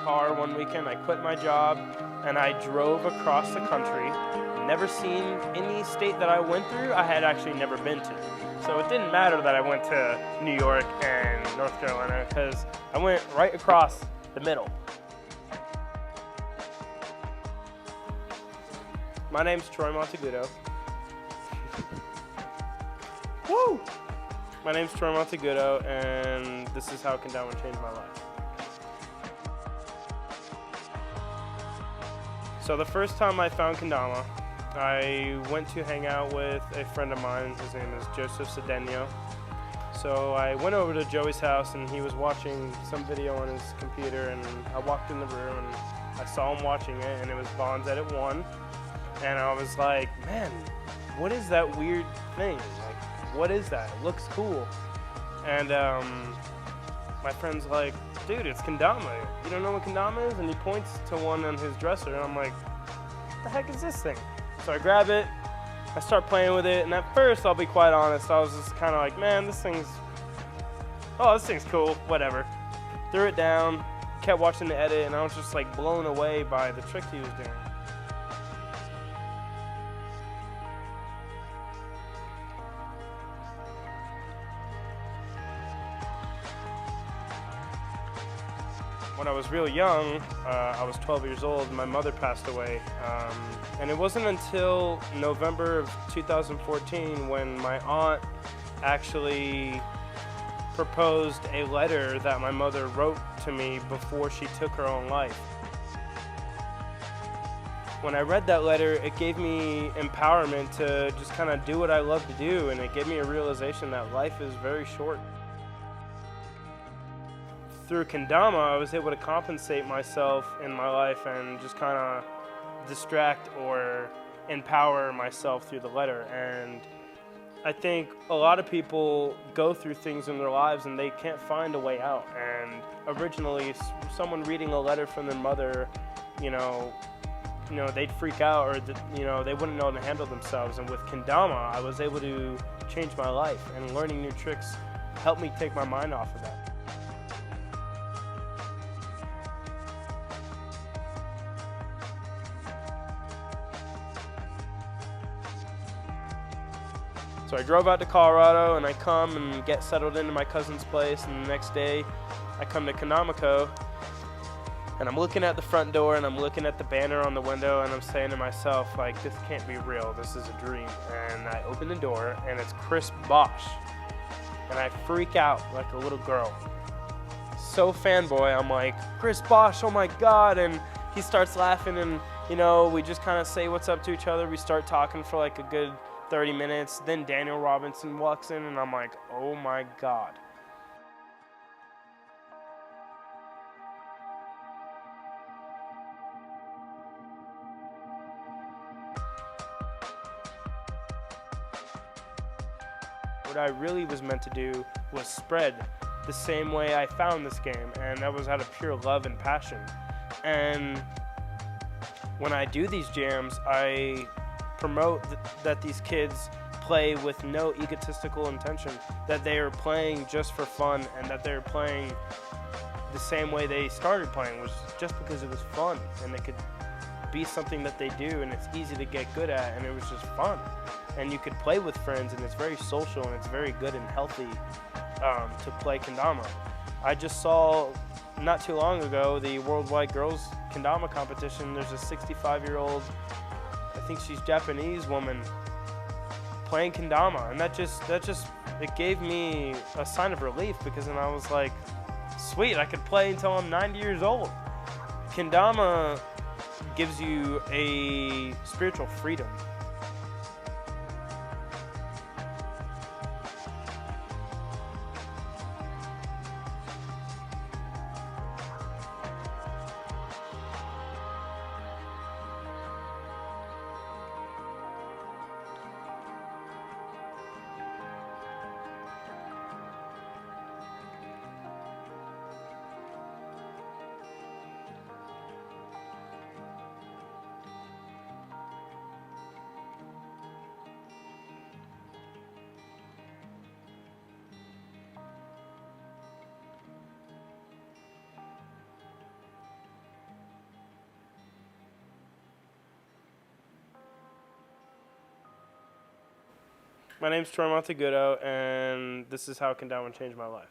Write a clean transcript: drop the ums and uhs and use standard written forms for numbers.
car one weekend. I quit my job and I drove across the country. Never seen any state that I went through I had actually never been to. So it didn't matter that I went to New York and North Carolina because I went right across the middle. My name's Troy Monteagudo. Woo! My name's Troy Monteagudo, and this is how Kendama changed my life. So the first time I found Kendama, I went to hang out with a friend of mine. His name is Joseph Cedeno. So I went over to Joey's house, and he was watching some video on his computer, and I walked in the room, and I saw him watching it, and it was Bond's Edit 1. And I was like, man, what is that weird thing? Like, what is that? It looks cool. And my friend's like, dude, it's Kendama. You don't know what Kendama is? And he points to one on his dresser, and I'm like, what the heck is this thing? So I grab it, I start playing with it, and at first, I'll be quite honest, I was just kind of like, man, this thing's cool, whatever. Threw it down, kept watching the edit, and I was just like blown away by the trick he was doing. When I was real young, I was 12 years old, my mother passed away. And it wasn't until November of 2014 when my aunt actually proposed a letter that my mother wrote to me before she took her own life. When I read that letter, it gave me empowerment to just kind of do what I love to do, and it gave me a realization that life is very short. Through Kendama, I was able to compensate myself in my life and just kind of distract or empower myself through the letter. And I think a lot of people go through things in their lives and they can't find a way out. And originally, someone reading a letter from their mother, they'd freak out, or they wouldn't know how to handle themselves. And with Kendama, I was able to change my life, and learning new tricks helped me take my mind off of that. So I drove out to Colorado, and I come and get settled into my cousin's place, and the next day I come to Kendama Co, and I'm looking at the front door, and I'm looking at the banner on the window, and I'm saying to myself, like, this can't be real, this is a dream. And I open the door, and it's Chris Bosch, and I freak out like a little girl. So fanboy, I'm like, Chris Bosch, oh my God, and he starts laughing, and we just kind of say what's up to each other. We start talking for like a good 30 minutes, then Daniel Robinson walks in, and I'm like, oh my God. What I really was meant to do was spread the same way I found this game, and that was out of pure love and passion. And when I do these jams, I promote that these kids play with no egotistical intention, that they are playing just for fun, and that they're playing the same way they started playing, was just because it was fun, and it could be something that they do, and it's easy to get good at, and it was just fun. And you could play with friends, and it's very social, and it's very good and healthy to play Kendama. I just saw not too long ago the Worldwide Girls Kendama competition. There's a 65-year-old, I think she's Japanese woman, playing Kendama, and that just it gave me a sign of relief, because then I was like, sweet, I could play until I'm 90 years old. Kendama gives you a spiritual freedom. My name's Troy Monteagudo, and this is how Kendama changed my life.